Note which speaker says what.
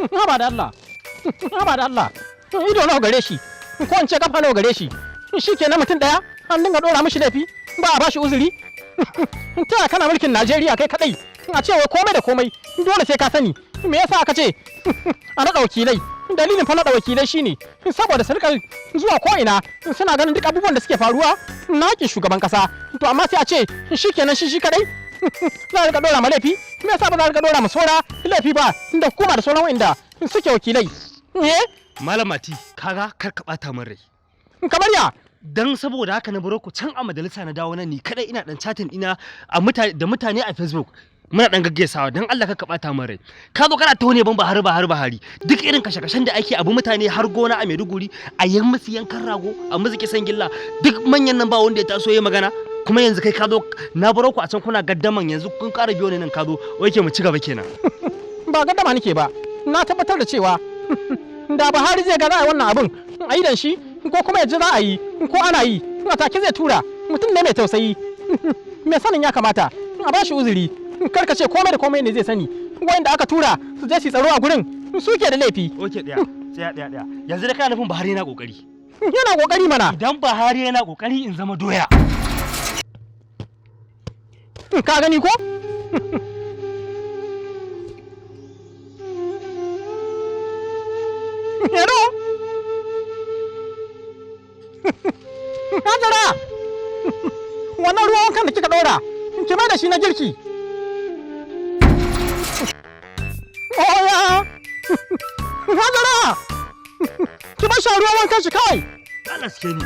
Speaker 1: Haba da Allah. Haba da Allah. Ido nawa gare shi. Ko in ce kafa nawa gare shi. Shi ke na mutum daya an dinga dora mishi laifi ba a bashi uzuri. Ta kana mulkin Najeriya kai kadai. A ce wai komai da komai dole sai ka sani. Me yasa aka ce a naɗa wakilai? Dalilin fa naɗa wakilai shine saboda su rika zuwa ko ina suna ganin duk abubuwan da suke faruwa na haƙin shugaban kasa. To amma sai a ce shi kenan shi kadai za a rika dora ma laifi. Me yasa ba za a rika dora ma saura laifi ba da hukuma da sauran wanda suke wakilai?
Speaker 2: Malamati kaga kar ka bata min rai.
Speaker 1: Kamar ya?
Speaker 2: Dan saboda haka na baro ku can a majalisa na dawo nan ni kadai ina dan chatting ina a mutane a Facebook. Muna dan gaggaisawa dan Allah ka bata min rai. Ka zo kana taune ban Bahari duk irin kashe-kashen da ake abu mutane har gona a Maiduguri a yan musu yankan rago a musu kisan gilla duk manyan nan ba wanda ya taso yayi magana kuma yanzu kai ka zo na baro ku a can kuna gaddaman yanzu kun ƙara biyo ne nan ka zo wai ke mu ci gaba kenan.
Speaker 1: Ba gaddama nake ba. Na tabbatar da cewa da Buhari zai ga za a yi wannan abin a yi dan shi ko kuma ya ji za a yi ko ana yi a take zai tura mutum ne mai tausayi mai sanin ya kamata a ba shi uzuri kar ka ce komai da komai ne zai sani wanda aka tura su je su tsaro a gurin su ke da laifi.
Speaker 2: Oke daya yanzu da kana nufin Buhari yana kokari.
Speaker 1: Yana kokari mana.
Speaker 2: Idan Buhari yana kokari in zama doya.
Speaker 1: Ka gani ko? Hello? Hajara! Wannan ruwan wankan da kika ɗora, ki mai da shi na girki. Oya! Hajara! Ki bar shi ruwan wankan shi kawai.
Speaker 2: Allah suke ni.